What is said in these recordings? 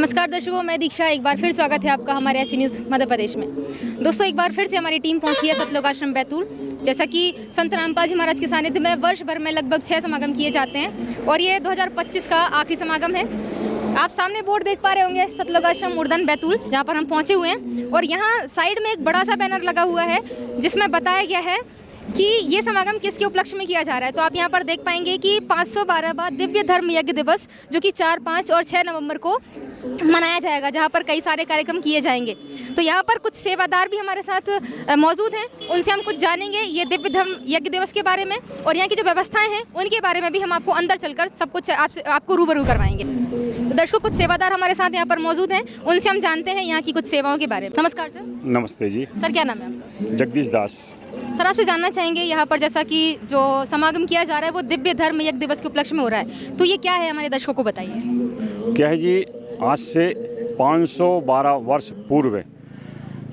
नमस्कार दर्शकों, मैं दीक्षा। एक बार फिर स्वागत है आपका हमारे ऐसी न्यूज़ मध्य प्रदेश में। दोस्तों, एक बार फिर से हमारी टीम पहुंची है सतलोक आश्रम बैतूल। जैसा कि संत रामपाल जी महाराज के सानिध्य में वर्ष भर में लगभग 6 समागम किए जाते हैं और ये 2025 का आखिरी समागम है। आप सामने बोर्ड देख पा रहे होंगे, सतलोक आश्रम उर्दन बैतूल, जहाँ पर हम पहुँचे हुए हैं। और यहाँ साइड में एक बड़ा सा बैनर लगा हुआ है जिसमें बताया गया है कि ये समागम किसके उपलक्ष्य में किया जा रहा है। तो आप यहाँ पर देख पाएंगे कि 512वां दिव्य धर्म यज्ञ दिवस, जो कि 4, 5 और 6 नवंबर को मनाया जाएगा, जहाँ पर कई सारे कार्यक्रम किए जाएंगे। तो यहाँ पर कुछ सेवादार भी हमारे साथ मौजूद हैं, उनसे हम कुछ जानेंगे ये दिव्य धर्म यज्ञ दिवस के बारे में और यहाँ की जो व्यवस्थाएँ हैं उनके बारे में भी हम आपको अंदर चलकर सब कुछ आपको रूबरू करवाएंगे। तो दर्शकों, कुछ सेवादार हमारे साथ यहाँ पर मौजूद हैं, उनसे हम जानते हैं यहाँ की कुछ सेवाओं के बारे में। नमस्कार सर। नमस्ते जी। सर, क्या नाम है आपका? जगदीश दास। सर, आपसे जानना चाहेंगे यहाँ पर जैसा कि जो समागम किया जा रहा है वो दिव्य धर्म यज्ञ दिवस के उपलक्ष्य में हो रहा है, तो ये क्या है, हमारे दर्शकों को बताइए। क्या है जी, आज से 512 वर्ष पूर्व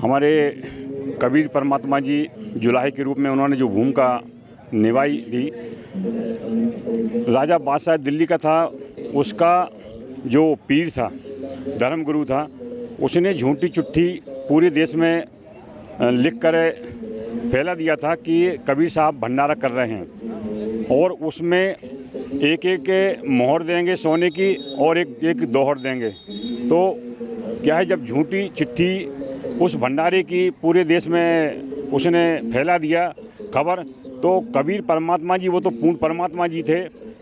हमारे कबीर परमात्मा जी जुलाहे के रूप में उन्होंने जो भूमिका निभाई थी, राजा बादशाह दिल्ली का था, उसका जो पीर था, धर्म गुरु था, उसने झूठी चिट्ठी पूरे देश में लिख कर फैला दिया था कि कबीर साहब भंडारा कर रहे हैं और उसमें एक एक मोहर देंगे सोने की और एक एक दोहर देंगे। तो क्या है, जब झूठी चिट्ठी उस भंडारे की पूरे देश में उसने फैला दिया खबर, तो कबीर परमात्मा जी, वो तो पूर्ण परमात्मा जी थे,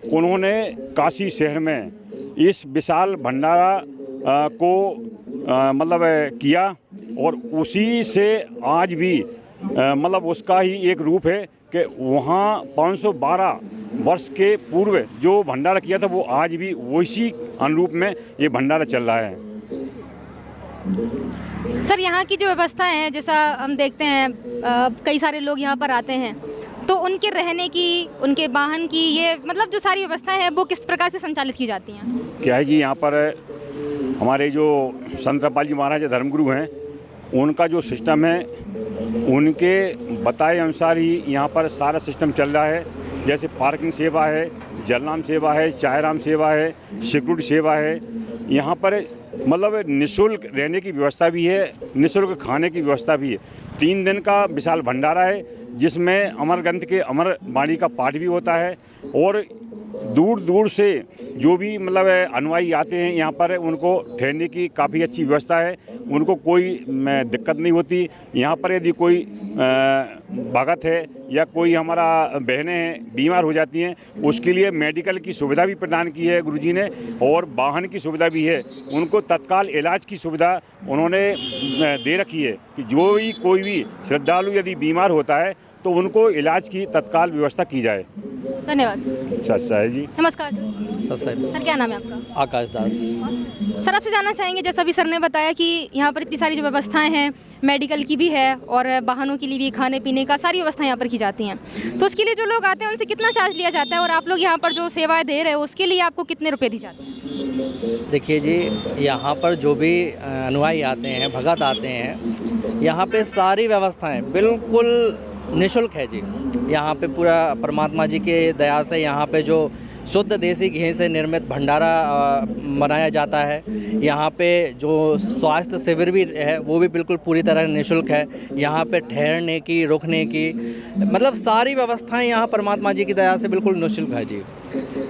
उन्होंने काशी शहर में इस विशाल भंडारा को मतलब किया और उसी से आज भी मतलब उसका ही एक रूप है कि वहाँ 512 वर्ष के पूर्व जो भंडारा किया था वो आज भी वैसी अनुरूप में ये भंडारा चल रहा है। सर, यहाँ की जो व्यवस्था है, जैसा हम देखते हैं कई सारे लोग यहाँ पर आते हैं, तो उनके रहने की, उनके वाहन की, ये मतलब जो सारी व्यवस्थाएं हैं वो किस प्रकार से संचालित की जाती हैं? क्या है जी, यहाँ पर हमारे जो संत रामपाल जी महाराज धर्मगुरु हैं, उनका जो सिस्टम है, उनके बताए अनुसार ही यहाँ पर सारा सिस्टम चल रहा है। जैसे पार्किंग सेवा है, जलनाम सेवा है, चायराम सेवा है, सिक्योरिटी सेवा है। यहाँ पर मतलब निःशुल्क रहने की व्यवस्था भी है, निःशुल्क खाने की व्यवस्था भी है। 3 दिन का विशाल भंडारा है जिसमें अमर ग्रंथ के अमर वाणी का पाठ भी होता है और दूर दूर से जो भी मतलब अनुयायी आते हैं यहाँ पर, उनको ठहरने की काफ़ी अच्छी व्यवस्था है, उनको कोई दिक्कत नहीं होती। यहाँ पर यदि कोई भगत है या कोई हमारा बहनें हैं बीमार हो जाती हैं, उसके लिए मेडिकल की सुविधा भी प्रदान की है गुरुजी ने और वाहन की सुविधा भी है। उनको तत्काल इलाज की सुविधा उन्होंने दे रखी है कि जो भी कोई भी श्रद्धालु यदि बीमार होता है तो उनको इलाज की तत्काल व्यवस्था की जाए। धन्यवाद सर। जी नमस्कार सर। सर, क्या नाम है आपका? आकाश दास। सर, आपसे जानना चाहेंगे, जैसा भी सर ने बताया कि यहाँ पर इतनी सारी जो व्यवस्थाएं हैं, मेडिकल की भी है और वाहनों के लिए भी, खाने पीने का सारी व्यवस्थाएं यहाँ पर की जाती हैं, तो उसके लिए जो लोग आते हैं उनसे कितना चार्ज लिया जाता है और आप लोग यहाँ पर जो सेवाएं दे रहे हो उसके लिए आपको कितने रुपये दी जाती हैं? देखिए जी, यहाँ पर जो भी अनुयायी आते हैं, भगत आते हैं, यहाँ पे सारी व्यवस्थाएं बिल्कुल निःशुल्क है जी। यहाँ पे पूरा परमात्मा जी के दया से यहाँ पे जो शुद्ध देसी घी से निर्मित भंडारा बनाया जाता है। यहाँ पे जो स्वास्थ्य शिविर भी है वो भी बिल्कुल पूरी तरह निःशुल्क है। यहाँ पे ठहरने की, रुकने की, मतलब सारी व्यवस्थाएं यहाँ परमात्मा जी की दया से बिल्कुल निःशुल्क है जी।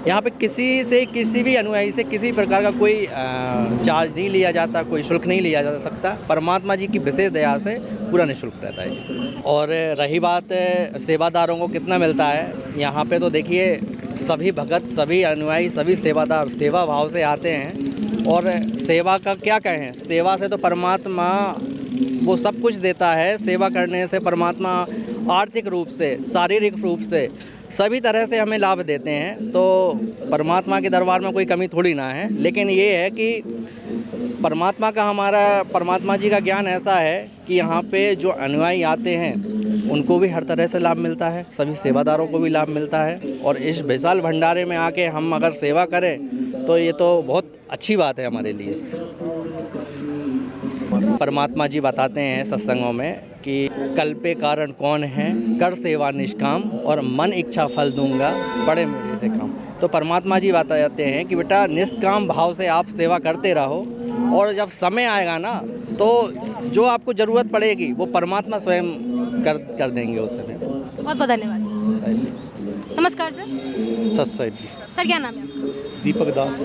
यहाँ पे किसी भी अनुयायी से किसी प्रकार का कोई चार्ज नहीं लिया जाता, कोई शुल्क नहीं लिया जा सकता। परमात्मा जी की विशेष दया से पूरा निःशुल्क रहता है जी। और रही बात सेवादारों को कितना मिलता है, यहाँ पे तो देखिए सभी भगत, सभी अनुयायी, सभी सेवादार सेवा भाव से आते हैं और सेवा का क्या कहें, सेवा से तो परमात्मा वो सब कुछ देता है। सेवा करने से परमात्मा आर्थिक रूप से, शारीरिक रूप से, सभी तरह से हमें लाभ देते हैं। तो परमात्मा के दरबार में कोई कमी थोड़ी ना है, लेकिन ये है कि परमात्मा जी का ज्ञान ऐसा है कि यहाँ पे जो अनुयायी आते हैं उनको भी हर तरह से लाभ मिलता है, सभी सेवादारों को भी लाभ मिलता है। और इस विशाल भंडारे में आके हम अगर सेवा करें तो ये तो बहुत अच्छी बात है हमारे लिए। परमात्मा जी बताते हैं सत्संगों में कि कल्पे कारण कौन है, कर सेवा निष्काम और मन इच्छा फल दूंगा, पड़े मेरे से काम। तो परमात्मा जी बताते हैं कि बेटा निष्काम भाव से आप सेवा करते रहो और जब समय आएगा ना तो जो आपको ज़रूरत पड़ेगी वो परमात्मा स्वयं कर देंगे उस समय। बहुत बहुत धन्यवाद। नमस्कार सर। सत साहिब जी। सर क्या नाम है आपका? दीपक दास।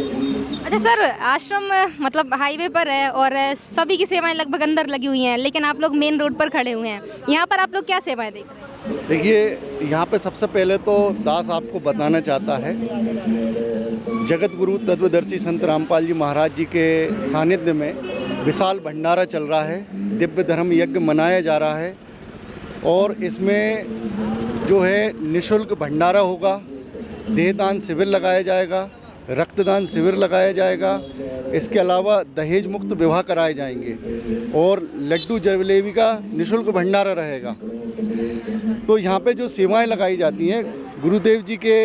अच्छा सर, आश्रम मतलब हाईवे पर है और सभी की सेवाएं लगभग अंदर लगी हुई हैं, लेकिन आप लोग मेन रोड पर खड़े हुए हैं। यहाँ पर आप लोग क्या सेवाएं देख रहे हैं? देखिए, यहाँ पे सबसे पहले तो दास आपको बताना चाहता है, जगत गुरु तत्वदर्शी संत रामपाल जी महाराज जी के सानिध्य में विशाल भंडारा चल रहा है, दिव्य धर्म यज्ञ मनाया जा रहा है और इसमें जो है निःशुल्क भंडारा होगा, देहदान शिविर लगाया जाएगा, रक्तदान शिविर लगाया जाएगा, इसके अलावा दहेज मुक्त विवाह कराए जाएंगे और लड्डू जलेबी का निःशुल्क भंडारा रहेगा। तो यहाँ पे जो सेवाएं लगाई जाती हैं, गुरुदेव जी के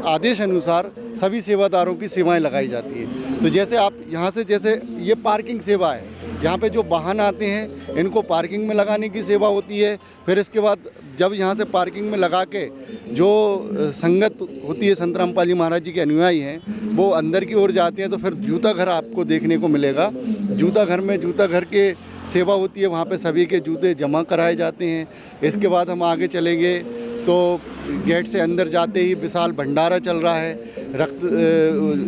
आदेश अनुसार सभी सेवादारों की सेवाएं लगाई जाती हैं। तो जैसे आप यहाँ से, जैसे ये पार्किंग सेवा है, यहाँ पे जो वाहन आते हैं इनको पार्किंग में लगाने की सेवा होती है। फिर इसके बाद जब यहाँ से पार्किंग में लगा के जो संगत होती है, संत रामपाल जी महाराज जी के अनुयायी हैं, वो अंदर की ओर जाते हैं तो फिर जूता घर आपको देखने को मिलेगा। जूता घर में जूता घर के सेवा होती है, वहाँ पे सभी के जूते जमा कराए जाते हैं। इसके बाद हम आगे चलेंगे तो गेट से अंदर जाते ही विशाल भंडारा चल रहा है,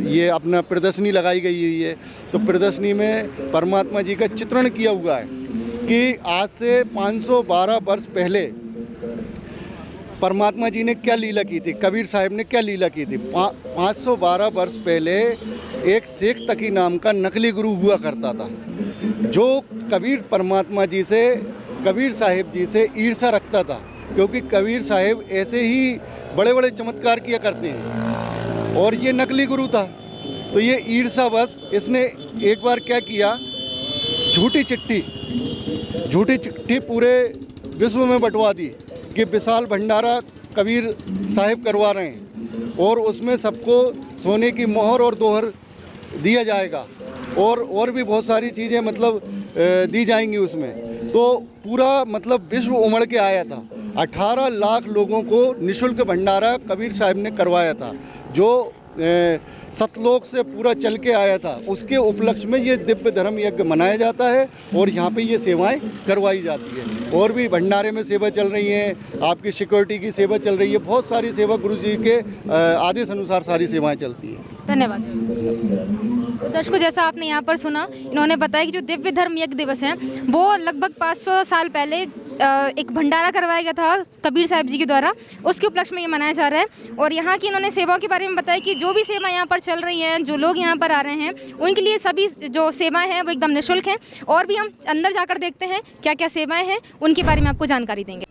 ये अपना प्रदर्शनी लगाई गई हुई है। तो प्रदर्शनी में परमात्मा जी का चित्रण किया हुआ है कि आज से 512 वर्ष पहले परमात्मा जी ने क्या लीला की थी, कबीर साहब ने क्या लीला की थी। 512 वर्ष पहले एक शेख तकी नाम का नकली गुरु हुआ करता था, जो कबीर परमात्मा जी से, कबीर साहिब जी से ईर्ष्या रखता था, क्योंकि कबीर साहिब ऐसे ही बड़े बड़े चमत्कार किया करते हैं और ये नकली गुरु था। तो ये ईर्ष्यावश इसने एक बार क्या किया, झूठी चिट्ठी पूरे विश्व में बंटवा दी कि विशाल भंडारा कबीर साहिब करवा रहे हैं और उसमें सबको सोने की मोहर और दोहर दिया जाएगा और भी बहुत सारी चीज़ें मतलब दी जाएंगी उसमें। तो पूरा मतलब विश्व उमड़ के आया था। 18 लाख लोगों को निःशुल्क भंडारा कबीर साहिब ने करवाया था, जो सतलोक से पूरा चल के आया था। उसके उपलक्ष्य में ये दिव्य धर्म यज्ञ मनाया जाता है और यहाँ पे ये सेवाएं करवाई जाती है। और भी भंडारे में सेवा चल रही है, आपकी सिक्योरिटी की सेवा चल रही है, बहुत सारी सेवा गुरु जी के आदेश अनुसार सारी सेवाएं चलती हैं। धन्यवाद। तो दर्शकों, जैसा आपने यहाँ पर सुना, इन्होंने बताया कि जो दिव्य धर्म यज्ञ दिवस है वो लगभग 500 साल पहले एक भंडारा करवाया गया था कबीर साहिब जी के द्वारा, उसके उपलक्ष्य में ये मनाया जा रहा है। और यहाँ की इन्होंने सेवाओं के बारे में बताया कि जो भी सेवा यहाँ पर चल रही हैं, जो लोग यहाँ पर आ रहे हैं, उनके लिए सभी जो सेवाएं हैं वो एकदम निःशुल्क हैं। और भी हम अंदर जाकर देखते हैं क्या क्या सेवाएं हैं, उनके बारे में आपको जानकारी देंगे।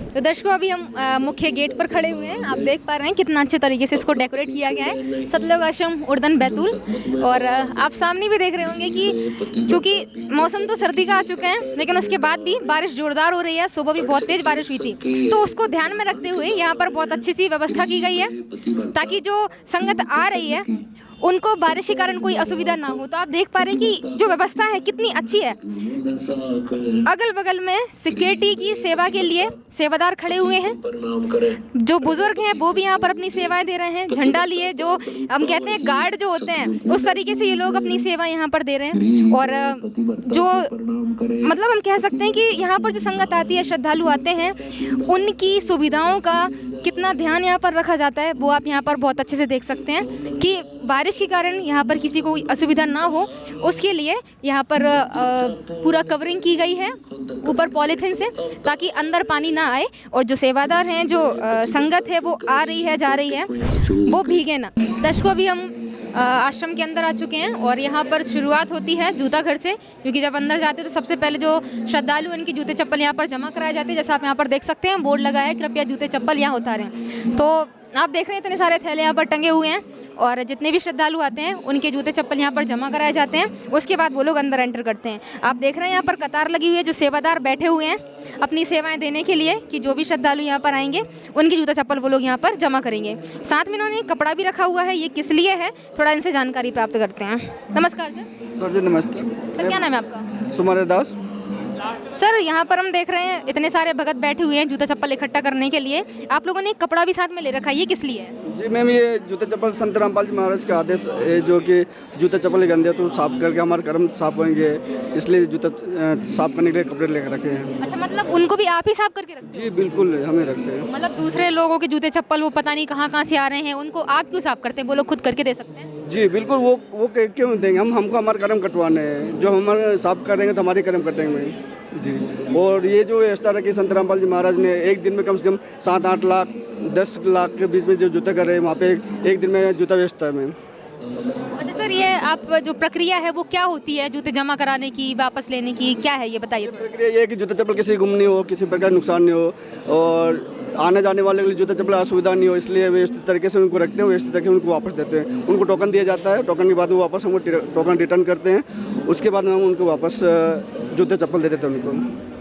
तो दर्शकों, अभी हम मुख्य गेट पर खड़े हुए हैं। आप देख पा रहे हैं कितना अच्छे तरीके से इसको डेकोरेट किया गया है, सतलोक आश्रम उर्दन बैतूल। और आप सामने भी देख रहे होंगे कि चूँकि मौसम तो सर्दी का आ चुका है, लेकिन उसके बाद भी बारिश जोरदार हो रही है। सुबह भी बहुत तेज़ बारिश हुई थी, तो उसको ध्यान में रखते हुए यहाँ पर बहुत अच्छी सी व्यवस्था की गई है ताकि जो संगत आ रही है उनको बारिश के कारण कोई असुविधा ना हो। तो आप देख पा रहे हैं कि जो व्यवस्था है कितनी अच्छी है। अगल बगल में सिक्योरिटी की सेवा के लिए सेवादार खड़े हुए हैं, जो बुजुर्ग हैं वो भी यहाँ पर अपनी सेवाएं दे रहे हैं। झंडा लिए, जो हम कहते हैं गार्ड जो होते हैं, उस तरीके से ये लोग अपनी सेवा यहाँ पर दे रहे हैं। और जो मतलब हम कह सकते हैं कि यहाँ पर जो संगत आती है, श्रद्धालु आते हैं, उनकी सुविधाओं का कितना ध्यान यहाँ पर रखा जाता है वो आप यहाँ पर बहुत अच्छे से देख सकते हैं कि बारिश के कारण यहाँ पर किसी को असुविधा ना हो, उसके लिए यहाँ पर पूरा कवरिंग की गई है ऊपर पॉलीथीन से, ताकि अंदर पानी ना आए और जो सेवादार हैं, जो संगत है वो आ रही है, जा रही है, वो भीगे ना। दर्शकों, अभी हम आश्रम के अंदर आ चुके हैं और यहाँ पर शुरुआत होती है जूता घर से, क्योंकि जब अंदर जाते हैं तो सबसे पहले जो श्रद्धालु इनके जूते चप्पल यहाँ पर जमा कराए जाते हैं। जैसा आप यहाँ पर देख सकते हैं, बोर्ड लगा है, कृपया जूते चप्पल यहाँ उतारें। तो आप देख रहे हैं इतने सारे थैले यहाँ पर टंगे हुए हैं और जितने भी श्रद्धालु आते हैं उनके जूते चप्पल यहाँ पर जमा कराए जाते हैं। उसके बाद वो लोग अंदर एंटर करते हैं। आप देख रहे हैं यहाँ पर कतार लगी हुई है, जो सेवादार बैठे हुए हैं अपनी सेवाएं देने के लिए कि जो भी श्रद्धालु यहाँ पर आएंगे उनके जूता चप्पल वो लोग यहाँ पर जमा करेंगे। साथ में इन्होंने कपड़ा भी रखा हुआ है, ये किस लिए है थोड़ा इनसे जानकारी प्राप्त करते हैं। नमस्कार सर। सर जी नमस्ते। सर क्या नाम है आपका? सुमर दास। सर यहाँ पर हम देख रहे हैं इतने सारे भगत बैठे हुए हैं जूता चप्पल इकट्ठा करने के लिए। आप लोगों ने एक कपड़ा भी साथ में ले रखा है, ये किस लिए है? जी मैम, ये जूते चप्पल संत रामपाल जी महाराज का आदेश है जो कि जूते चप्पल गंदे तो साफ करके हमारे कर्म साफ होंगे, इसलिए जूता साफ करने के लिए कपड़े लेकर रखे हैं। अच्छा, मतलब उनको भी आप ही साफ करके रखते जी बिल्कुल, हमें रखते हैं। मतलब दूसरे लोगों के जूते चप्पल वो पता नहीं कहाँ से आ रहे हैं, उनको आप क्यों साफ करते हैं? वो लोग खुद करके दे सकते हैं। जी बिल्कुल, वो क्यों देंगे, हमको हमारे कर्म कटवाने हैं, जो हमारे साफ करेंगे तो हमारे कर्म कटेंगे जी। और ये जो इस तरह की संत रामपाल जी महाराज ने एक दिन में कम से कम 7-8 लाख 10 लाख के बीच में जो जूते कर रहे हैं, वहाँ पे एक दिन में जूता बेचता है मैम। अच्छा सर, ये आप जो प्रक्रिया है वो क्या होती है जूते जमा कराने की, वापस लेने की, क्या है ये बताइए। प्रक्रिया ये है कि जूता चप्पल किसी गुम नहीं हो, किसी प्रकार नुकसान नहीं हो, और आने जाने वाले के लिए जूता चप्पल असुविधा नहीं हो, इसलिए व्यवस्थित तरीके से उनको रखते हैं, व्यवस्थित तरीके से उनको वापस देते हैं। उनको टोकन दिया जाता है, टोकन के बाद में वापस हम टोकन रिटर्न करते हैं, उसके बाद में हम उनको वापस जूते चप्पल दे देते हैं उनको।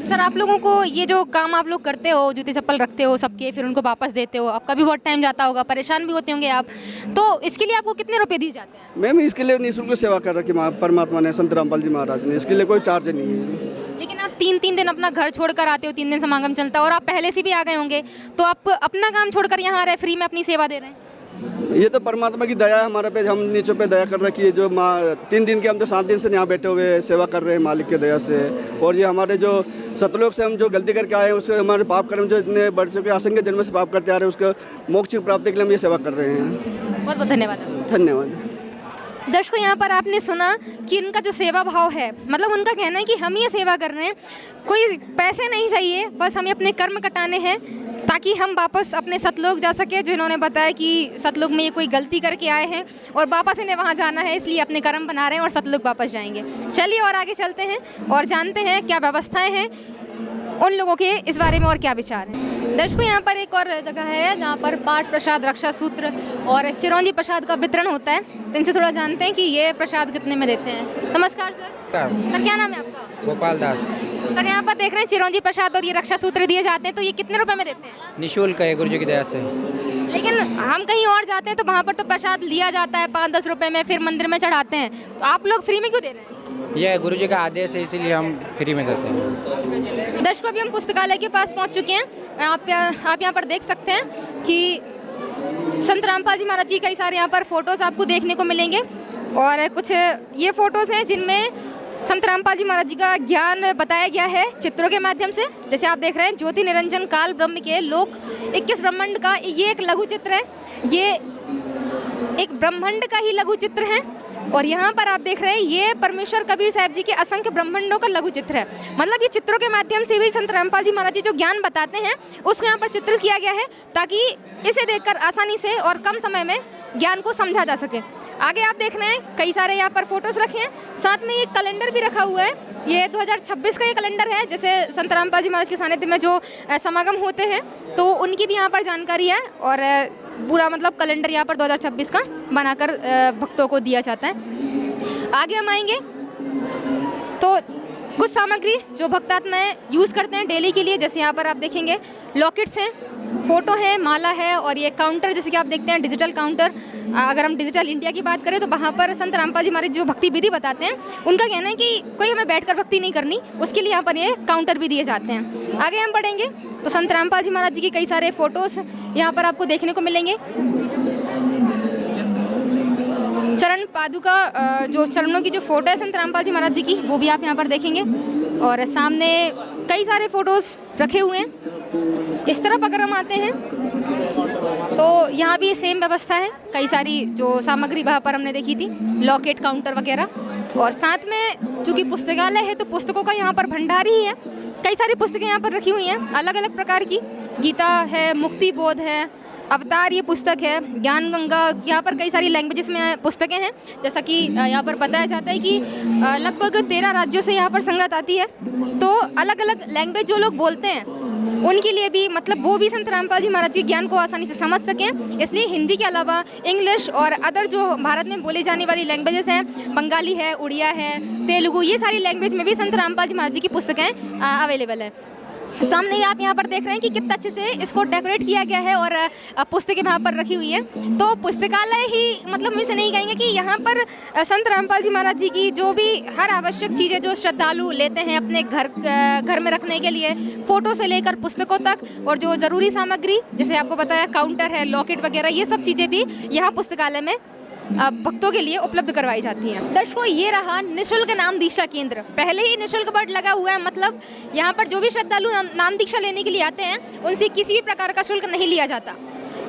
सर आप लोगों को ये जो काम आप लोग करते हो, जूते चप्पल रखते हो सबके, फिर उनको वापस देते हो, आपका भी बहुत टाइम जाता होगा, परेशान भी होते होंगे आप, तो इसके लिए आपको कितने रुपए दिए जाते हैं? मैम इसके लिए निःशुल्क सेवा कर रखी परमात्मा ने, संत रामपाल जी महाराज ने, इसके लिए कोई चार्ज नहीं है। लेकिन आप 3-3 दिन अपना घर छोड़कर आते हो, 3 दिन समागम चलता है और आप पहले से भी आ गए होंगे, तो आप अपना काम छोड़कर यहाँ आ रहे हैं, फ्री में अपनी सेवा दे रहे हैं। ये तो परमात्मा की दया है हमारे पे, हम नीचों पे दया कर रखी है। जो 3 दिन के हम तो 7 दिन से यहाँ बैठे हुए सेवा कर रहे हैं मालिक के दया से। और ये हमारे जो सतलोक से हम जो गलती करके आए हैं, उससे हमारे पाप कर्म जो इतने बढ़ चुके, असंख्य जन्म से पाप करते आ रहे हैं, उसका मोक्ष की प्राप्ति के लिए हम ये सेवा कर रहे हैं। बहुत बहुत धन्यवाद। धन्यवाद। दर्शकों, यहाँ पर आपने सुना कि इनका जो सेवा भाव है, मतलब उनका कहना है कि हम ये सेवा कर रहे हैं, कोई पैसे नहीं चाहिए, बस हमें अपने कर्म कटाने हैं ताकि हम वापस अपने सतलोक जा सके। जो इन्होंने बताया कि सतलोक में ये कोई गलती करके आए हैं और वापस इन्हें वहाँ जाना है, इसलिए अपने कर्म बना रहे हैं और सतलोक वापस जाएंगे। चलिए और आगे चलते हैं और जानते हैं क्या व्यवस्थाएँ हैं, उन लोगों के इस बारे में और क्या विचार है। दर्शकों, यहाँ पर एक और जगह है जहाँ पर पाठ प्रसाद, रक्षा सूत्र और चिरौंजी प्रसाद का वितरण होता है, तो इनसे थोड़ा जानते हैं कि ये प्रसाद कितने में देते हैं। नमस्कार सर। सर क्या नाम है आपका? गोपाल दास। सर यहाँ पर देख रहे हैं चिरौंजी प्रसाद और ये रक्षा सूत्र दिए जाते हैं, तो ये कितने रुपए में देते हैं? निःशुल्क है गुरु जी की दया से। लेकिन हम कहीं और जाते हैं तो वहाँ पर तो प्रसाद लिया जाता है 5-10 रुपए में, फिर मंदिर में चढ़ाते हैं, तो आप लोग फ्री में क्यों दे रहे हैं? यह गुरु जी का आदेश है, इसीलिए हम फ्री में देते हैं। दर्शकों, अभी हम पुस्तकालय के पास पहुँच चुके हैं। आप यहाँ पर देख सकते हैं कि संत रामपाल जी महाराज जी कई सारे यहाँ पर फोटोज़ आपको देखने को मिलेंगे और कुछ ये फ़ोटोज़ हैं जिनमें संत रामपाल जी महाराज जी का ज्ञान बताया गया है चित्रों के माध्यम से। जैसे आप देख रहे हैं, ज्योति निरंजन काल ब्रह्म के लोक 21 ब्रह्मांड का ये एक लघु चित्र है, ये एक ब्रह्मांड का ही लघु चित्र है। और यहाँ पर आप देख रहे हैं ये परमेश्वर कबीर साहब जी के असंख्य ब्रह्मांडों का लघु चित्र है। मतलब ये चित्रों के माध्यम से भी संत रामपाल जी महाराज जी जो ज्ञान बताते हैं उसको यहाँ पर चित्रित किया गया है, ताकि इसे देखकर आसानी से और कम समय में ज्ञान को समझा जा सके। आगे आप देख रहे हैं कई सारे यहाँ पर फोटोज़ रखे हैं, साथ में एक कैलेंडर भी रखा हुआ है। ये 2026 का ये कैलेंडर है, जैसे संत रामपाल जी महाराज के सानिध्य में जो समागम होते हैं तो उनकी भी यहाँ पर जानकारी है और पूरा मतलब कैलेंडर यहाँ पर 2026 का बनाकर भक्तों को दिया जाता है। आगे हम आएंगे तो कुछ सामग्री जो भक्तात्माएं यूज़ करते हैं डेली के लिए, जैसे यहाँ पर आप देखेंगे लॉकेट्स हैं, फ़ोटो है, माला है और ये काउंटर जैसे कि आप देखते हैं डिजिटल काउंटर। अगर हम डिजिटल इंडिया की बात करें तो वहाँ पर संत रामपाल जी महाराज जो भक्ति विधि बताते हैं, उनका कहना है कि कोई हमें बैठकर भक्ति नहीं करनी, उसके लिए यहाँ पर ये काउंटर भी दिए जाते हैं। आगे हम बढ़ेंगे तो संत रामपाल जी महाराज जी की कई सारे फ़ोटोज़ यहाँ पर आपको देखने को मिलेंगे। चरण पादुका, जो चरणों की जो फ़ोटो है संत रामपाल जी महाराज जी की, वो भी आप यहाँ पर देखेंगे। और सामने कई सारे फ़ोटोज़ रखे हुए हैं। इस तरफ अगर हम आते हैं तो यहाँ भी सेम व्यवस्था है, कई सारी जो सामग्री वहाँ पर हमने देखी थी, लॉकेट, काउंटर वगैरह। और साथ में चूँकि पुस्तकालय है तो पुस्तकों का यहाँ पर भंडार ही है, कई सारी पुस्तकें यहाँ पर रखी हुई हैं अलग अलग प्रकार की। गीता है, मुक्ति बोध है, अवतार ये पुस्तक है, ज्ञान गंगा, यहाँ पर कई सारी लैंग्वेजेस में पुस्तकें हैं। जैसा कि यहाँ पर बताया जाता है कि लगभग 13 राज्यों से यहाँ पर संगत आती है, तो अलग अलग लैंग्वेज जो लोग बोलते हैं उनके लिए भी मतलब वो भी संत रामपाल जी महाराज के ज्ञान को आसानी से समझ सकें, इसलिए हिंदी के अलावा इंग्लिश और अदर जो भारत में बोली जाने वाली लैंग्वेजेस हैं, बंगाली है, उड़िया है, तेलुगु, ये सारी लैंग्वेज में भी संत रामपाल जी महाराज जी की पुस्तकें अवेलेबल है। सामने ही आप यहाँ पर देख रहे हैं कि कितना अच्छे से इसको डेकोरेट किया गया है और पुस्तकें यहाँ पर रखी हुई हैं। तो पुस्तकालय ही मतलब हम इसे नहीं कहेंगे कि यहाँ पर संत रामपाल जी महाराज जी की जो भी हर आवश्यक चीज़ें जो श्रद्धालु लेते हैं अपने घर में रखने के लिए, फ़ोटो से लेकर पुस्तकों तक, और जो ज़रूरी सामग्री जैसे आपको बताया काउंटर है, लॉकेट वगैरह, ये सब चीज़ें भी यहाँ पुस्तकालय में भक्तों के लिए उपलब्ध करवाई जाती हैं। दर्शकों, ये रहा निःशुल्क नाम दीक्षा केंद्र। पहले ही निःशुल्क बोर्ड लगा हुआ है, मतलब यहाँ पर जो भी श्रद्धालु नाम दीक्षा लेने के लिए आते हैं उनसे किसी भी प्रकार का शुल्क नहीं लिया जाता।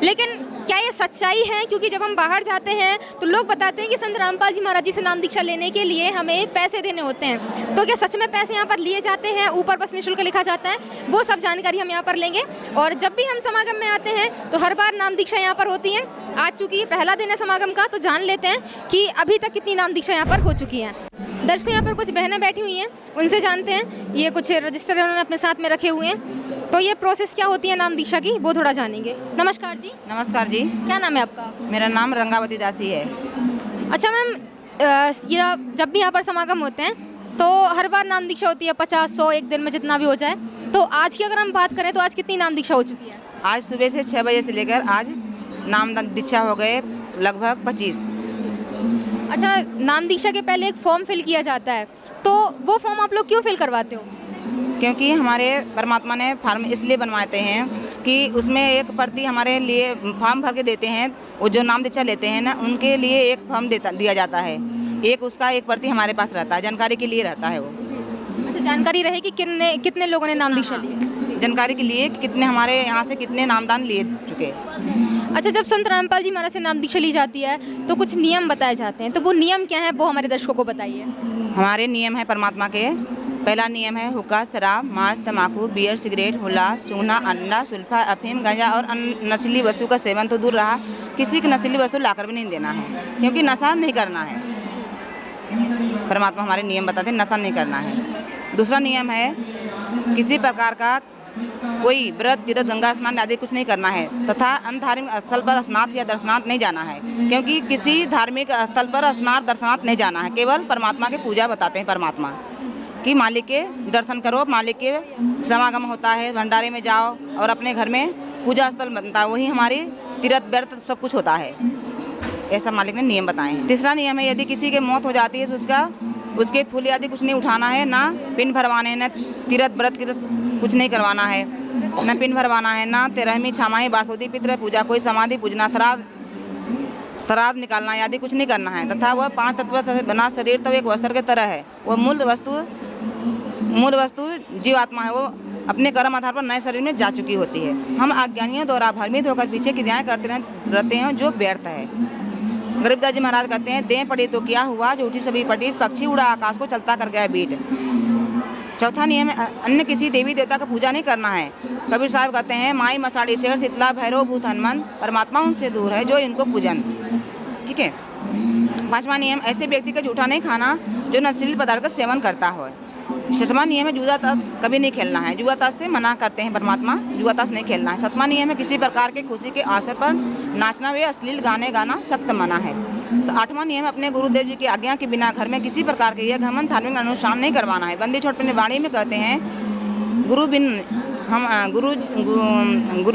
लेकिन क्या ये सच्चाई है? क्योंकि जब हम बाहर जाते हैं तो लोग बताते हैं कि संत रामपाल जी महाराज जी से नाम दीक्षा लेने के लिए हमें पैसे देने होते हैं। तो क्या सच में पैसे यहाँ पर लिए जाते हैं? ऊपर बस निःशुल्क लिखा जाता है? वो सब जानकारी हम यहाँ पर लेंगे। और जब भी हम समागम में आते हैं तो हर बार नाम दीक्षा यहाँ पर होती है। आज चूँकि पहला दिन है समागम का, तो जान लेते हैं कि अभी तक कितनी नाम दीक्षा यहाँ पर हो चुकी हैं। दर्शकों, यहाँ पर कुछ बहनें बैठी हुई हैं, उनसे जानते हैं। ये कुछ रजिस्टर उन्होंने अपने साथ में रखे हुए हैं, तो ये प्रोसेस क्या होती है नाम दीक्षा की, वो थोड़ा जानेंगे। नमस्कार जी। नमस्कार जी। क्या नाम है आपका? मेरा नाम रंगावती दासी है। अच्छा मैम, ये जब भी यहाँ पर समागम होते हैं तो हर बार नाम दीक्षा होती है, 50, 100, एक दिन में जितना भी हो जाए। तो आज की अगर हम बात करें तो आज कितनी नाम दीक्षा हो चुकी है? आज सुबह से 6 बजे से लेकर आज नाम दीक्षा हो गए लगभग 25। अच्छा, नाम दीक्षा के पहले एक फॉर्म फिल किया जाता है, तो वो फॉर्म आप लोग क्यों फिल करवाते हो? क्योंकि हमारे परमात्मा ने फार्म इसलिए बनवाते हैं कि उसमें एक प्रति हमारे लिए फॉर्म भर के देते हैं। वो जो नाम दीक्षा लेते हैं ना, उनके लिए एक फॉर्म दिया जाता है। एक उसका एक प्रति हमारे पास रहता है, जानकारी के लिए रहता है वो। अच्छा, जानकारी रहे कि कितने लोगों ने नाम दीक्षा ली है? जानकारी के लिए कि कितने हमारे यहाँ से कितने नामदान लिए चुके। अच्छा, जब संत रामपाल जी महाराज से नाम दीक्षा ली जाती है तो कुछ नियम बताए जाते हैं, तो वो नियम क्या है वो हमारे दर्शकों को बताइए। हमारे नियम है परमात्मा के। पहला नियम है हुक्का, शराब, मांस, तम्बाकू, बियर, सिगरेट, हुला, सूना, अंडा, सुल्फा, अफीम, गांजा और अन्य नशीली वस्तु का सेवन तो दूर रहा। किसी की नशीली वस्तु लाकर भी नहीं देना है, क्योंकि नशा नहीं करना है। परमात्मा हमारे नियम बताते हैं, नशा नहीं करना है। दूसरा नियम है किसी प्रकार का कोई व्रत, तीर्थ, गंगा स्नान आदि कुछ नहीं करना है, तथा अन्य धार्मिक स्थल पर स्नान या दर्शनार्थ नहीं जाना है, क्योंकि किसी धार्मिक स्थल पर स्नान दर्शनार्थ नहीं जाना है। केवल परमात्मा की पूजा बताते हैं परमात्मा कि मालिक के दर्शन करो, मालिक के समागम होता है, भंडारे में जाओ और अपने घर में पूजा स्थल बनता है, वही हमारी तीर्थ व्रत सब कुछ होता है। ऐसा मालिक ने नियम बताए हैं। तीसरा नियम है यदि किसी की मौत हो जाती है तो उसके फूल आदि कुछ नहीं उठाना है, ना पिंड भरवाने हैं, ना तीर्थ व्रत कुछ नहीं करवाना है, ना पिंड भरवाना है, ना 13वीं, 6माही, बारसोदी, पितृ पूजा, कोई समाधि पूजना, श्राद्ध निकालना आदि कुछ नहीं करना है। तथा वह 5 तत्व से बना शरीर तो एक वस्त्र के तरह है। वह मूल वस्तु जीवात्मा है, वो अपने कर्म आधार पर नए शरीर में जा चुकी होती है। हम अज्ञानियों द्वारा भ्रमित होकर पीछे क्रियाएं करते रहते हैं जो व्यर्थ है। गरीबदास जी महाराज कहते हैं, देह पड़ी तो क्या हुआ, जो उठी सभी पटी, पक्षी उड़ा आकाश को चलता कर गया बीट। चौथा नियम है अन्य किसी देवी देवता का पूजा नहीं करना है। कबीर साहब कहते हैं, माई मसाड़ी शेर शीतला भैरव भूत हनुमान, परमात्मा उनसे दूर है जो इनको पूजन। ठीक है। 5वां नियम ऐसे व्यक्ति का जूठा नहीं खाना जो नशीली पदार्थ का सेवन करता हो। 6वां नियम है जुआ ताश कभी नहीं खेलना है, जुआ ताश से मना करते हैं परमात्मा, जुआ ताश नहीं खेलना है। 7वां नियम है किसी प्रकार के खुशी के अवसर पर नाचना व अश्लील गाने गाना सख्त मना है। 8वां नियम है अपने गुरुदेव जी की आज्ञा के बिना घर में किसी प्रकार के यह घमंड धार्मिक अनुष्ठान नहीं करवाना है। बंदी छोड़ अपनी वाणी में कहते हैं, गुरु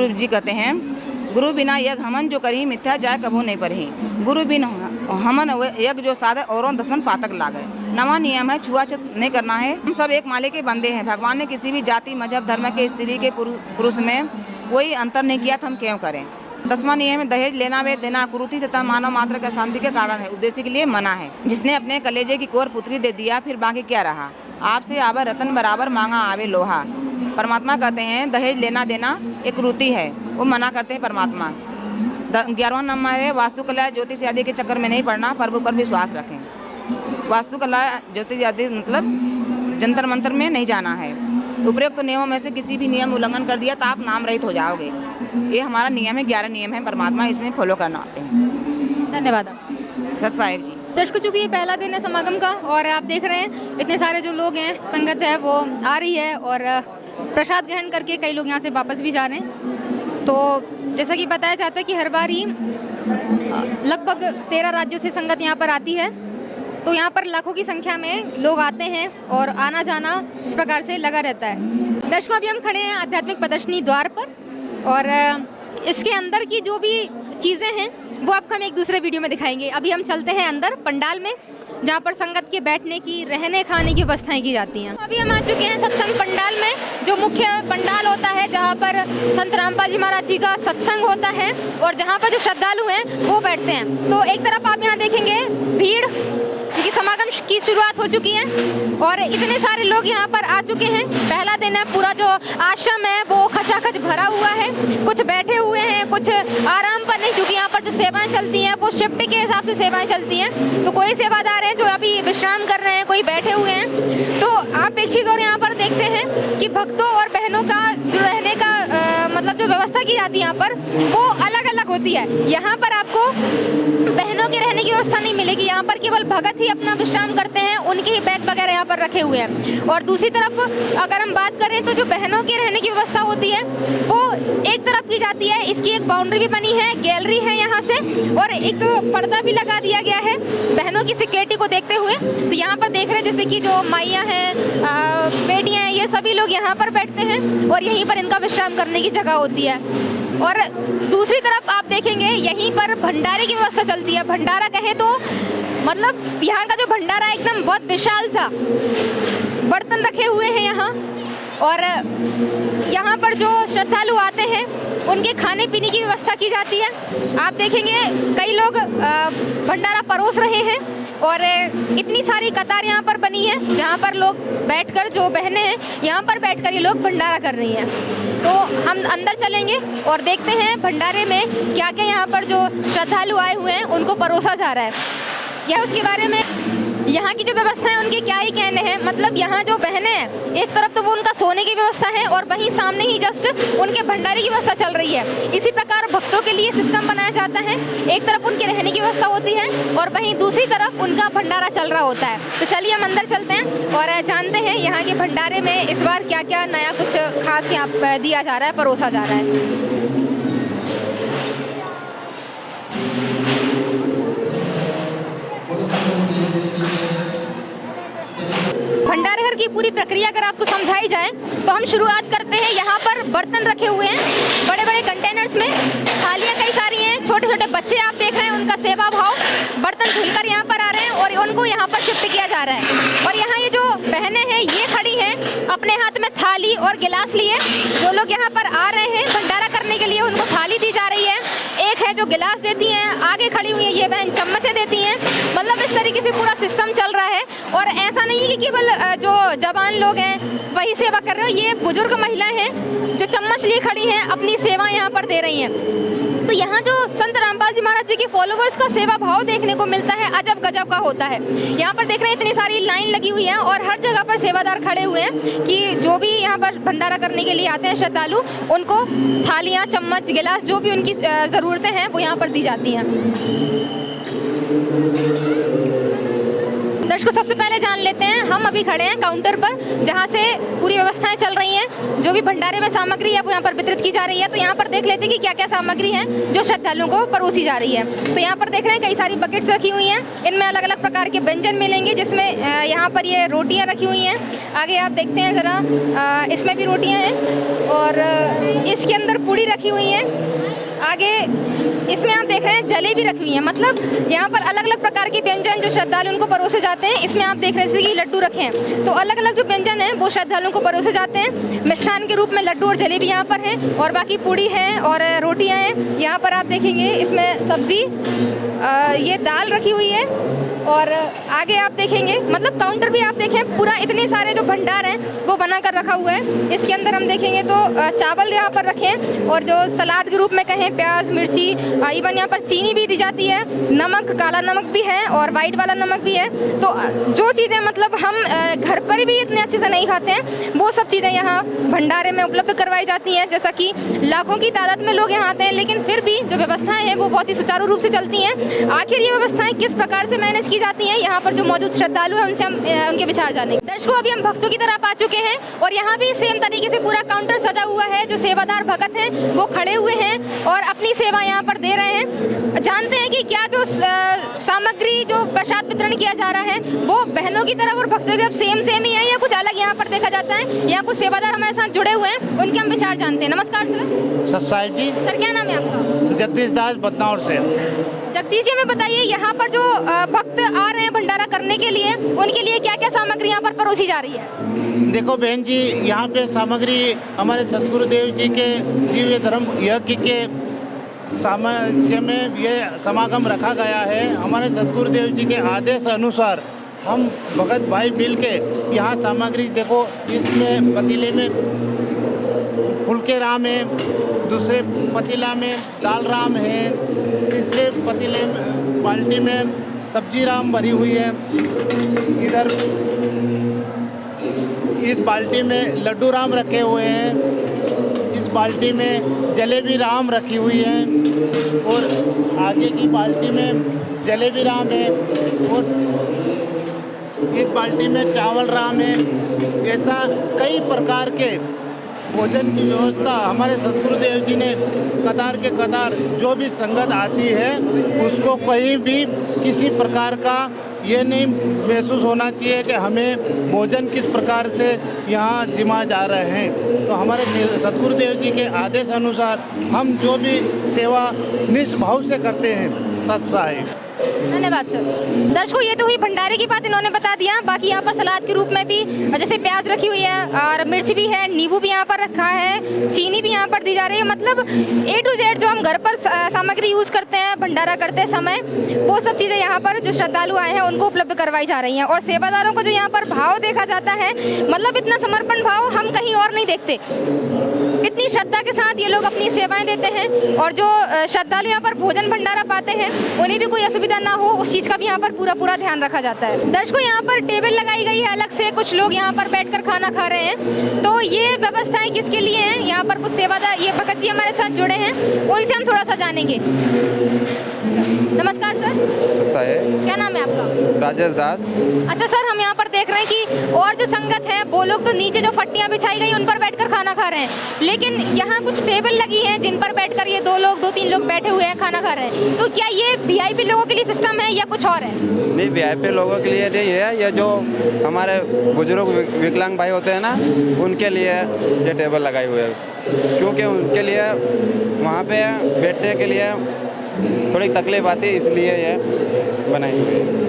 जी कहते हैं, गुरु बिना यज्ञ हमन जो करी मिथ्या जाय कभू नहीं पढ़ी, गुरु बिन हमन यज्ञ जो साधे औरों 10 पातक लागे। 9वां नियम है छुआछूत नहीं करना है। हम सब एक मालिक के बंदे हैं। भगवान ने किसी भी जाति, मजहब, धर्म के, स्त्री के, पुरुष में कोई अंतर नहीं किया, तो हम क्यों करें। 10वां नियम है दहेज लेना व देना कुरीति तथा मानव मात्र के अशांति के कारण है, उद्देश्य के लिए मना है। जिसने अपने कलेजे की कोर पुत्री दे दिया फिर बाकी क्या रहा, आपसे आवर रतन बराबर मांगा आवे लोहा। परमात्मा कहते हैं दहेज लेना देना एक कुरीति है, वो मना करते हैं परमात्मा। 11वां नंबर है वास्तुकला ज्योतिष आदि के चक्कर में नहीं पड़ना, प्रभु पर विश्वास रखें। वास्तुकला ज्योतिष आदि मतलब जंतर मंतर में नहीं जाना है। उपरोक्त नियमों में से किसी भी नियम उल्लंघन कर दिया तो आप नाम रहित हो जाओगे। ये हमारा नियम है, 11 नियम है, परमात्मा इसमें फॉलो करना आते हैं। धन्यवाद सत साहिब जी। दर्शकों, चूँकि ये पहला दिन है समागम का और आप देख रहे हैं इतने सारे जो लोग हैं, संगत है वो आ रही है और प्रसाद ग्रहण करके कई लोग यहाँ से वापस भी जा रहे हैं। तो जैसा कि बताया जाता है कि हर बार ही लगभग 13 राज्यों से संगत यहाँ पर आती है, तो यहाँ पर लाखों की संख्या में लोग आते हैं और आना जाना इस प्रकार से लगा रहता है। दर्शकों, अभी हम खड़े हैं आध्यात्मिक प्रदर्शनी द्वार पर और इसके अंदर की जो भी चीज़ें हैं वो आपको हम एक दूसरे वीडियो में दिखाएंगे। अभी हम चलते हैं अंदर पंडाल में, जहाँ पर संगत के बैठने की, रहने खाने की व्यवस्थाएं की जाती हैं। अभी हम आ चुके हैं सत्संग पंडाल में, जो मुख्य पंडाल होता है जहाँ पर संत रामपाल जी महाराज जी का सत्संग होता है और जहाँ पर जो श्रद्धालु हैं वो बैठते हैं। तो एक तरफ आप यहाँ देखेंगे भीड़, क्योंकि समागम की शुरुआत हो चुकी है और इतने सारे लोग यहाँ पर आ चुके हैं। पहला दिन है, पूरा जो आश्रम है वो खचाखच भरा हुआ है। कुछ बैठे हुए हैं, कुछ आराम पर नहीं, क्योंकि यहाँ पर जो सेवाएं चलती हैं वो शिफ्ट के हिसाब से सेवाएं चलती हैं। तो कोई सेवादार हैं जो अभी विश्राम कर रहे हैं, कोई बैठे हुए हैं। तो आप एक चीज़ और यहाँ पर देखते हैं कि भक्तों और बहनों का जो रहने का मतलब जो व्यवस्था की जाती है यहाँ पर वो अलग अलग होती है। यहाँ पर आपको बहनों के रहने की व्यवस्था नहीं मिलेगी। यहाँ पर केवल भगत ही अपना विश्राम करते हैं, उनके ही बैग वगैरह यहाँ पर रखे हुए हैं। और दूसरी तरफ अगर हम बात करें तो जो बहनों के रहने की व्यवस्था होती है वो एक तरफ की जाती है। इसकी एक बाउंड्री भी बनी है, गैलरी है यहाँ से, और एक पर्दा भी लगा दिया गया है बहनों की सिक्योरिटी को देखते हुए। तो यहाँ पर देख रहे हैं जैसे कि जो माइयाँ हैं, बेटियाँ हैं, ये सभी लोग यहाँ पर बैठते हैं और यहीं पर इनका विश्राम करने की जगह होती है। और दूसरी तरफ आप देखेंगे यहीं पर भंडारे की व्यवस्था चलती है। भंडारा कहें तो मतलब यहाँ का जो भंडारा है एकदम बहुत विशाल सा, बर्तन रखे हुए हैं यहाँ, और यहाँ पर जो श्रद्धालु आते हैं उनके खाने पीने की व्यवस्था की जाती है। आप देखेंगे कई लोग भंडारा परोस रहे हैं और इतनी सारी कतार यहाँ पर बनी है जहाँ पर लोग बैठकर, जो बहनें हैं यहाँ पर बैठकर ये लोग भंडारा कर रही हैं। तो हम अंदर चलेंगे और देखते हैं भंडारे में क्या क्या यहाँ पर जो श्रद्धालु आए हुए हैं उनको परोसा जा रहा है, या उसके बारे में यहाँ की जो व्यवस्था है उनके क्या ही कहने हैं। मतलब यहाँ जो बहनें हैं, एक तरफ तो वो उनका सोने की व्यवस्था है और वहीं सामने ही जस्ट उनके भंडारे की व्यवस्था चल रही है। इसी प्रकार भक्तों के लिए सिस्टम बनाया जाता है, एक तरफ उनके रहने की व्यवस्था होती है और वहीं दूसरी तरफ उनका भंडारा चल रहा होता है। तो चलिए हम अंदर चलते हैं और जानते हैं यहाँ के भंडारे में इस बार क्या क्या नया कुछ खास यहाँ पर दिया जा रहा है, परोसा जा रहा है। भंडारे घर की पूरी प्रक्रिया अगर आपको समझाई जाए तो हम शुरुआत करते हैं। यहाँ पर बर्तन रखे हुए हैं बड़े बड़े कंटेनर्स में, थालियाँ कई सारी हैं, छोटे छोटे बच्चे आप देख रहे हैं, उनका सेवा भाव, बर्तन धुलकर यहाँ पर आ रहे हैं और उनको यहाँ पर शिफ्ट किया जा रहा है। और यहाँ ये जो बहनें हैं ये खड़ी हैं अपने हाथ में थाली और गिलास लिए। जो लोग यहाँ पर आ रहे हैं भंडारा करने के लिए उनको थाली दी जा रही है, एक है जो गिलास देती हैं, आगे खड़ी हुई है ये बहन चम्मचें देती हैं। मतलब इस तरीके से पूरा सिस्टम चल रहा है। और ऐसा नहीं है कि केवल जो जवान लोग हैं वही सेवा कर रहे हो, ये बुजुर्ग महिलाएं हैं जो चम्मच लिए खड़ी हैं, अपनी सेवा यहाँ पर दे रही हैं। तो यहाँ जो संत रामपाल जी महाराज जी के फॉलोवर्स का सेवा भाव देखने को मिलता है, अजब गजब का होता है। यहाँ पर देख रहे हैं इतनी सारी लाइन लगी हुई है और हर जगह पर सेवादार खड़े हुए हैं कि जो भी यहाँ पर भंडारा करने के लिए आते हैं श्रद्धालु, उनको थालियाँ, चम्मच, गिलास, जो भी उनकी ज़रूरतें हैं वो यहाँ पर दी जाती हैं। दर्शकों, सबसे पहले जान लेते हैं, हम अभी खड़े हैं काउंटर पर जहां से पूरी व्यवस्थाएं चल रही हैं, जो भी भंडारे में सामग्री है वो यहाँ पर वितरित की जा रही है। तो यहाँ पर देख लेते हैं कि क्या क्या सामग्री है जो श्रद्धालुओं को परोसी जा रही है। तो यहाँ पर देख रहे हैं कई सारी बकेट्स रखी हुई हैं, इनमें अलग अलग प्रकार के व्यंजन मिलेंगे, जिसमें यहाँ पर ये रोटियाँ रखी हुई हैं। आगे आप देखते हैं ज़रा, इसमें भी रोटियाँ हैं और इसके अंदर पूड़ी रखी हुई हैं। आगे इसमें आप देख रहे हैं जलेबी रखी हुई है। मतलब यहाँ पर अलग अलग प्रकार के व्यंजन जो श्रद्धालुओं को परोसे जाते हैं। इसमें आप देख रहे हैं जैसे कि लड्डू रखे हैं, तो अलग अलग जो व्यंजन हैं वो श्रद्धालुओं को परोसे जाते हैं। मिष्ठान के रूप में लड्डू और जलेबी यहाँ पर है और बाकी पूड़ी है और रोटियाँ हैं। यहाँ पर आप देखेंगे इसमें सब्जी, ये दाल रखी हुई है और आगे आप देखेंगे, मतलब काउंटर भी आप देखें पूरा इतने सारे जो भंडार हैं वो बना कर रखा हुआ है। इसके अंदर हम देखेंगे तो चावल यहाँ पर रखे हैं और जो सलाद के रूप में कहें प्याज, मिर्ची, इवन यहाँ पर चीनी भी दी जाती है, नमक, काला नमक भी है और वाइट वाला नमक भी है। तो जो चीज़ें मतलब हम घर पर भी इतने अच्छे से नहीं खाते हैं वो सब चीज़ें यहाँ भंडारे में उपलब्ध करवाई जाती हैं। जैसा कि लाखों की तादाद में लोग यहाँ आते हैं, लेकिन फिर भी जो व्यवस्थाएँ हैं वो बहुत ही सुचारू रूप से चलती हैं। आखिर ये व्यवस्थाएँ किस प्रकार से मैनेज की जाती हैं, यहाँ पर जो मौजूद श्रद्धालु हैं उनसे हम उनके विचार जानेंगे। दर्शकों, अभी हम भक्तों की तरफ आ चुके हैं और यहाँ भी सेम तरीके से पूरा काउंटर सजा हुआ है। जो सेवादार भगत हैं वो खड़े हुए हैं और और अपनी सेवा यहाँ पर दे रहे हैं। जानते हैं कि क्या जो सामग्री जो प्रसाद वितरण किया जा रहा है वो बहनों की तरफ और भक्तों की तरफ सेम ही है या कुछ अलग यहाँ पर देखा जाता है। यहाँ कुछ सेवादार हमारे साथ जुड़े हुए हैं, उनके हम विचार जानते हैं। नमस्कार सर। सत्साई जी। सर क्या नाम है आपका? जगदीश दास बदनौर से। जगदीश जी हमें बताइए, यहाँ पर जो भक्त आ रहे हैं भंडारा करने के लिए, उनके लिए क्या क्या सामग्री यहाँ पर परोसी जा रही है? देखो बहन जी, यहाँ पे सामग्री हमारे सदगुरुदेव जी के दिव्य धर्म यज्ञ के सामर्थ्य में ये समागम रखा गया है। हमारे सदगुरुदेव जी के आदेश अनुसार हम भगत भाई मिल के यहाँ सामग्री, देखो इसमें पतीले में फुलके राम है, दूसरे पतीला में दाल राम है, तीसरे पतीले में बाल्टी में सब्जी राम भरी हुई है, इधर इस बाल्टी में लड्डू राम रखे हुए हैं, इस बाल्टी में जलेबी राम रखी हुई है और आगे की बाल्टी में जलेबी राम है और इस बाल्टी में चावल राम है। ऐसा कई प्रकार के भोजन की व्यवस्था हमारे सदगुरुदेव जी ने कतार के कतार जो भी संगत आती है उसको कहीं भी किसी प्रकार का ये नहीं महसूस होना चाहिए कि हमें भोजन किस प्रकार से यहाँ जिमा जा रहे हैं। तो हमारे सदगुरुदेव जी के आदेश अनुसार हम जो भी सेवा निस्भाव से करते हैं। सत्साई। धन्यवाद सर। दर्शकों ये तो हुई भंडारे की बात, इन्होंने बता दिया। बाकी यहाँ पर सलाद के रूप में भी जैसे प्याज रखी हुई है और मिर्च भी है, नींबू भी यहाँ पर रखा है, चीनी भी यहाँ पर दी जा रही है। मतलब A to Z जो हम घर पर सामग्री यूज़ करते हैं भंडारा करते समय, वो सब चीज़ें यहाँ पर जो श्रद्धालु आए हैं उनको उपलब्ध करवाई जा रही हैं। और सेवादारों को जो यहाँ पर भाव देखा जाता है, मतलब इतना समर्पण भाव हम कहीं और नहीं देखते। इतनी श्रद्धा के साथ ये लोग अपनी सेवाएं देते हैं और जो श्रद्धालु यहाँ पर भोजन भंडारा पाते हैं उन्हें भी कोई असुविधा ना हो, उस चीज़ का भी यहाँ पर पूरा ध्यान रखा जाता है। दर्शकों यहाँ पर टेबल लगाई गई है अलग से, कुछ लोग यहाँ पर बैठकर खाना खा रहे हैं। तो ये व्यवस्थाएं किसके लिए हैं? यहाँ पर कुछ सेवादार, ये भगत जी हमारे साथ जुड़े हैं, उनसे हम थोड़ा सा जानेंगे। नमस्कार सर। सच्चा है। क्या नाम है आपका? राजेश दास। अच्छा सर, हम यहाँ पर देख रहे हैं कि और जो संगत है वो लोग तो नीचे जो फट्टियाँ बिछाई गई उन पर बैठकर खाना खा रहे हैं, लेकिन यहाँ कुछ टेबल लगी है जिन पर बैठकर ये 2-3 लोग बैठे हुए हैं, खाना खा रहे हैं। तो क्या ये VIP लोगों के लिए सिस्टम है या कुछ और है? नहीं, VIP लोगों के लिए नहीं है, ये जो हमारे बुजुर्ग विकलांग भाई होते हैं ना, उनके लिए ये टेबल लगाई हुई है, क्योंकि उनके लिए वहाँ पे बैठने के लिए थोड़ी तकलीफ आती है, इसलिए ये बनाई हुई है।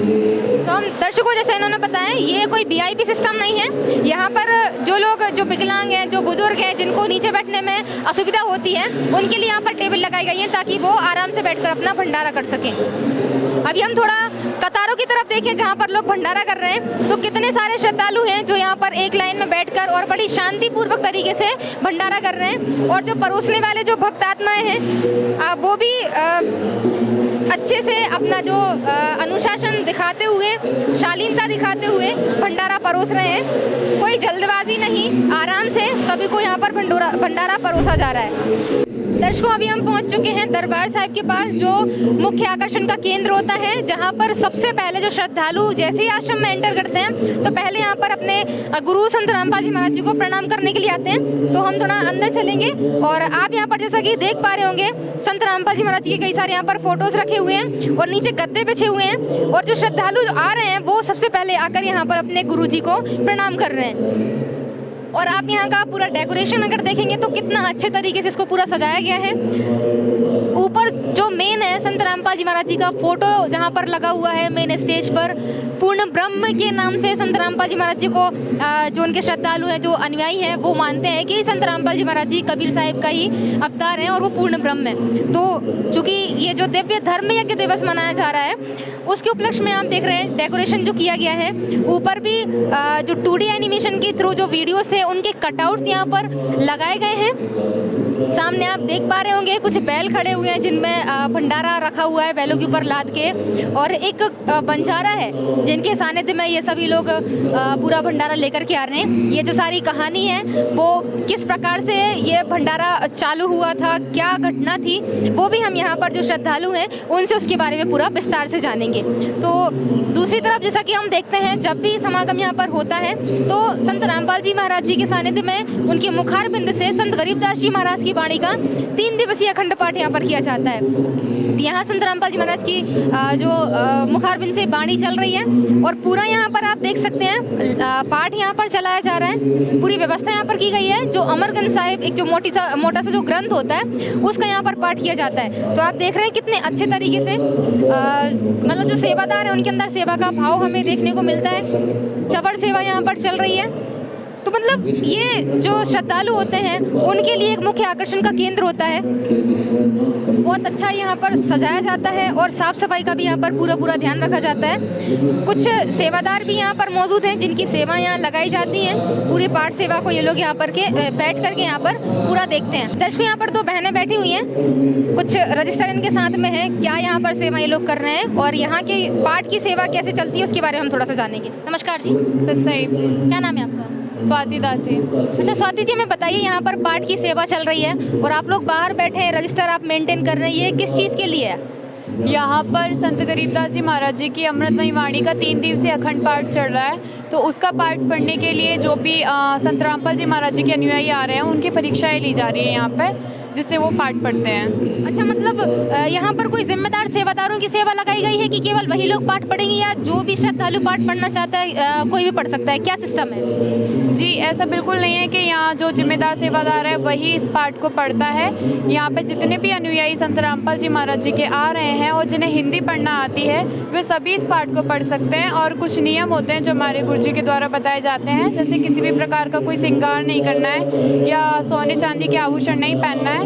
तो हम दर्शकों जैसे इन्होंने बताया, ये कोई VIP सिस्टम नहीं है। यहाँ पर जो लोग जो विकलांग हैं, जो बुजुर्ग हैं, जिनको नीचे बैठने में असुविधा होती है, उनके लिए यहाँ पर टेबल लगाई गई है ताकि वो आराम से बैठकर अपना भंडारा कर सकें। अभी हम थोड़ा कतारों की तरफ देखें जहाँ पर लोग भंडारा कर रहे हैं, तो कितने सारे श्रद्धालु हैं जो यहाँ पर एक लाइन में बैठकर और बड़ी शांतिपूर्वक तरीके से भंडारा कर रहे हैं। और जो परोसने वाले जो भक्त आत्माएं हैं वो भी अच्छे से अपना जो अनुशासन दिखाते हुए, शालीनता दिखाते हुए भंडारा परोस रहे हैं। कोई जल्दबाजी नहीं, आराम से सभी को यहाँ पर भंडारा परोसा जा रहा है। दर्शकों अभी हम पहुंच चुके हैं दरबार साहिब के पास, जो मुख्य आकर्षण का केंद्र होता है, जहां पर सबसे पहले जो श्रद्धालु जैसे ही आश्रम में एंटर करते हैं तो पहले यहां पर अपने गुरु संत रामपाल जी महाराज जी को प्रणाम करने के लिए आते हैं। तो हम थोड़ा अंदर चलेंगे और आप यहां पर जैसा कि देख पा रहे होंगे, संत रामपाल जी महाराज जी के कई सारे यहाँ पर फोटोज रखे हुए हैं और नीचे गद्दे बिछे हुए हैं। और जो श्रद्धालु आ रहे हैं वो सबसे पहले आकर यहाँ पर अपने गुरु जी को प्रणाम कर रहे हैं। और आप यहाँ का पूरा डेकोरेशन अगर देखेंगे तो कितना अच्छे तरीके से इसको पूरा सजाया गया है। ऊपर जो मेन है संत रामपाल जी महाराज जी का फोटो जहाँ पर लगा हुआ है मेन स्टेज पर, पूर्ण ब्रह्म के नाम से संत रामपाल जी महाराज जी को जो उनके श्रद्धालु हैं, जो अनुयायी हैं, वो मानते हैं कि संत रामपाल जी महाराज जी कबीर साहिब का ही अवतार हैं और वो पूर्ण ब्रह्म है। तो चूँकि ये जो दिव्य धर्म यज्ञ दिवस मनाया जा रहा है, उसके उपलक्ष्य में आप देख रहे हैं डेकोरेशन जो किया गया है। ऊपर भी जो 2D एनिमेशन के थ्रू जो वीडियोस थे उनके कटआउट्स यहाँ पर लगाए गए हैं। सामने आप देख पा रहे होंगे कुछ बैल खड़े हुए हैं जिनमें भंडारा रखा हुआ है बैलों के ऊपर लाद के, और एक बंजारा है जिनके सानिध्य में ये सभी लोग पूरा भंडारा लेकर के आ रहे हैं। ये जो सारी कहानी है वो किस प्रकार से ये भंडारा चालू हुआ था, क्या घटना थी, वो भी हम यहाँ पर जो श्रद्धालु हैं उनसे उसके बारे में पूरा विस्तार से जानेंगे। तो दूसरी तरफ जैसा कि हम देखते हैं जब भी समागम यहाँ पर होता है तो संत रामपाल जी महाराज जी के सानिध्य में उनके मुखारबिंद से संत गरीबदास जी महाराज की जी वाणी का 3 दिवसीय अखंड पाठ यहाँ पर किया जाता है। यहाँ संत रामपाल जी महाराज की जो मुखारबिंद से वाणी चल रही है और पूरा यहाँ पर आप देख सकते हैं पाठ यहाँ पर चलाया जा रहा है। पूरी व्यवस्था यहाँ पर की गई है। जो अमरगंज साहिब एक जो मोटा सा जो ग्रंथ होता है उसका यहाँ पर पाठ किया जाता है। तो आप देख रहे हैं कितने अच्छे तरीके से मतलब जो सेवादार है उनके अंदर सेवा का भाव हमें देखने को मिलता है। चबर सेवा यहाँ पर चल रही है। तो मतलब ये जो श्रद्धालु होते हैं उनके लिए एक मुख्य आकर्षण का केंद्र होता है। बहुत अच्छा यहाँ पर सजाया जाता है और साफ सफाई का भी यहाँ पर पूरा ध्यान रखा जाता है। कुछ सेवादार भी यहाँ पर मौजूद हैं जिनकी सेवा यहाँ लगाई जाती हैं। पूरी पाठ सेवा को ये लोग यहाँ पर बैठ करके यहाँ पर पूरा देखते हैं। दर्शकों, यहाँ पर 2 बहनें बैठी हुई हैं, कुछ रजिस्टर इनके साथ में है। क्या यहाँ पर सेवा ये लोग कर रहे हैं और यहाँ के पाठ की सेवा कैसे चलती है उसके बारे में हम थोड़ा सा जानेंगे। नमस्कार जी। सत साहिब। क्या नाम है आपका? स्वाति दासी। अच्छा स्वाति जी, हमें बताइए यहाँ पर पाठ की सेवा चल रही है और आप लोग बाहर बैठे हैं, रजिस्टर आप मेंटेन कर रहे हैं, ये किस चीज़ के लिए है? यहाँ पर संत गरीबदास जी महाराज जी की अमृतमयी वाणी का 3 दिवसीय अखंड पाठ चल रहा है। तो उसका पाठ पढ़ने के लिए जो भी संत रामपाल जी महाराज जी के अनुयायी आ रहे हैं उनकी परीक्षाएं ली जा रही है यहाँ पे, जिससे वो पाठ पढ़ते हैं। अच्छा, मतलब यहाँ पर कोई जिम्मेदार सेवादारों की सेवा लगाई गई है कि केवल वही लोग पाठ पढ़ेंगे या जो भी श्रद्धालु पाठ पढ़ना चाहता है कोई भी पढ़ सकता है? क्या सिस्टम है? जी, ऐसा बिल्कुल नहीं है कि यहाँ जो जिम्मेदार सेवादार है वही इस पाठ को पढ़ता है। यहाँ पे जितने भी अनुयायी संत रामपाल जी महाराज जी के आ रहे हैं और जिन्हें हिंदी पढ़ना आती है वे सभी इस पाठ को पढ़ सकते हैं। और कुछ नियम होते हैं जो हमारे गुरु जी के द्वारा बताए जाते हैं, जैसे किसी भी प्रकार का कोई श्रृंगार नहीं करना है या सोने चांदी के आभूषण नहीं पहनना है।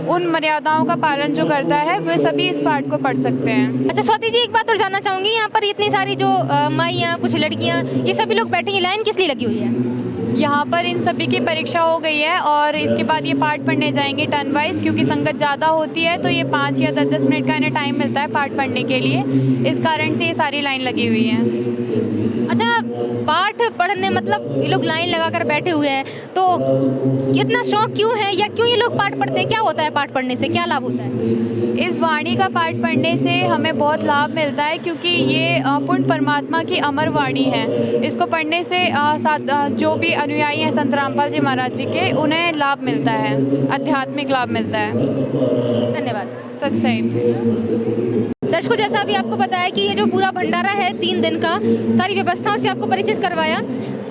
उन मर्यादाओं का पालन जो करता है वे सभी इस पाठ को पढ़ सकते हैं। अच्छा स्वाति जी, एक बात और जानना चाहूँगी, यहाँ पर इतनी सारी जो माइयाँ, कुछ लड़कियाँ, ये सभी लोग बैठे हैं, लाइन किस लिए लगी हुई है? यहाँ पर इन सभी की परीक्षा हो गई है और इसके बाद ये पाठ पढ़ने जाएंगे टर्न वाइज, क्योंकि संगत ज़्यादा होती है तो ये 5 या 10 मिनट का इन्हें टाइम मिलता है पाठ पढ़ने के लिए। इस कारण से ये सारी लाइन लगी हुई है। अच्छा, पाठ पढ़ने मतलब ये लोग लाइन लगाकर बैठे हुए हैं, तो इतना शौक क्यों है या क्यों ये लोग पाठ पढ़ते हैं? क्या होता है पाठ पढ़ने से, क्या लाभ होता है? इस वाणी का पाठ पढ़ने से हमें बहुत लाभ मिलता है, क्योंकि ये पूर्ण परमात्मा की अमर वाणी है। इसको पढ़ने से जो भी अनुयायी हैं संत रामपाल जी महाराज जी के, उन्हें लाभ मिलता है, आध्यात्मिक लाभ मिलता है। धन्यवाद। सत साहिब जी। दर्शकों, जैसा अभी आपको बताया कि ये जो पूरा भंडारा है 3 दिन का, सारी व्यवस्थाओं से आपको परिचित करवाया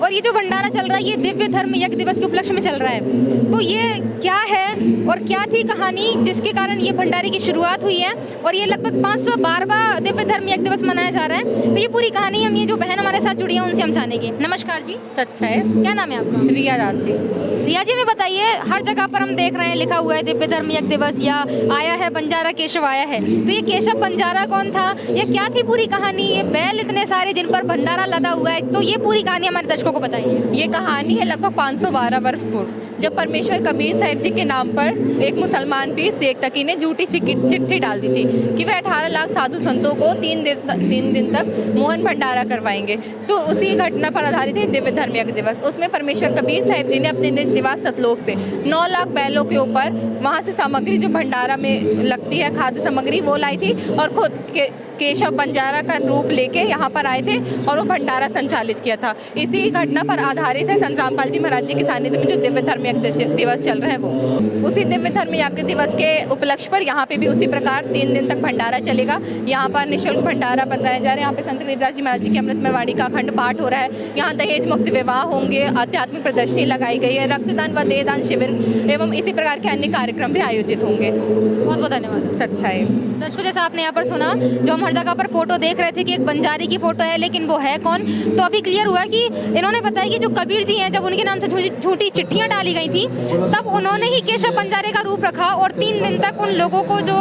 और ये जो भंडारा चल रहा है ये दिव्य धर्म यज्ञ दिवस के उपलक्ष्य में चल रहा है। तो ये क्या है और क्या थी कहानी जिसके कारण ये भंडारे की शुरुआत हुई है और ये लगभग 512वां दिव्य धर्म यज्ञ दिवस मनाया जा रहा है। तो ये पूरी कहानी हम ये जो बहन हमारे साथ जुड़ी है उनसे हम जानेंगे। नमस्कार जी। सत साहिब। क्या नाम है आपका? रिया दासी। रिया जी, में बताइए, हर जगह पर हम देख रहे हैं लिखा हुआ है दिव्य धर्म यज्ञ दिवस या आया है बंजारा केशव आया है, तो ये केशव बंजारा कौन था, ये क्या थी पूरी कहानी? ये बैल इतने सारे जिन पर भंडारा लदा हुआ है, तो ये पूरी कहानी हमारे दर्शकों को बताइए। ये कहानी है लगभग 512 वर्ष पूर्व, जब परमेश्वर कबीर साहिब जी के नाम पर एक मुसलमान पीर शेख तकी ने झूठी चिट्ठी डाल दी थी कि वह 18 लाख साधु संतों को 3 दिन तक मोहन भंडारा करवाएंगे। तो उसी घटना पर आधारित है दिव्य धर्म यज्ञ दिवस। उसमें परमेश्वर कबीर साहिब जी ने अपने निज निवास सतलोक से 9 लाख बैलों के ऊपर वहाँ से सामग्री जो भंडारा में लगती है, खाद्य सामग्री, वो लाई थी और खुद के केशव बंजारा का रूप लेके यहाँ पर आए थे और वो भंडारा संचालित किया था। इसी घटना पर आधारित है संत रामपाल जी महाराज जी के सानिध्य में जो दिव्य धर्म यज्ञ दिवस चल रहा है वो। उसी दिव्य धर्म यज्ञ दिवस के उपलक्ष्य पर यहाँ पे भी उसी प्रकार 3 दिन तक भंडारा चलेगा। यहाँ पर निःशुल्क भंडारा बनाया जा रहा है। यहाँ पे संत गरीबदास जी महाराज जी की अमृतमय वाणी का अखंड पाठ हो रहा है। यहाँ दहेज मुक्त विवाह होंगे, आध्यात्मिक प्रदर्शनी लगाई गई है, रक्तदान व देहदान शिविर एवं इसी प्रकार के अन्य कार्यक्रम भी आयोजित होंगे। बहुत बहुत धन्यवाद। सत साहिब। दर्शकों, जैसा आपने यहाँ पर सुना, जो हम हर जगह पर फोटो देख रहे थे कि एक बंजारी की फोटो है, लेकिन वो है कौन, तो अभी क्लियर हुआ कि इन्होंने बताया कि जो कबीर जी हैं, जब उनके नाम से झूठी चिट्ठियां डाली गई थी तब उन्होंने ही केशव बंजारे का रूप रखा और 3 दिन तक उन लोगों को जो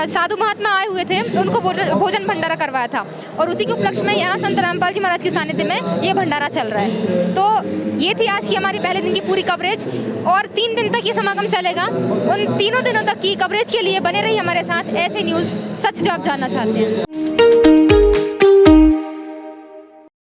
साधु महात्मा आए हुए थे उनको भोजन भंडारा करवाया था। और उसी के उपलक्ष्य में यहाँ संत रामपाल जी महाराज के सानिध्य में ये भंडारा चल रहा है। तो ये थी आज की हमारी पहले दिन की पूरी कवरेज और 3 दिन तक ये समागम चलेगा। उन 3 दिनों तक की कवरेज के लिए बने रहिए हमारे साथ। ऐसे न्यूज़ सच जो आप जानना चाहते हैं।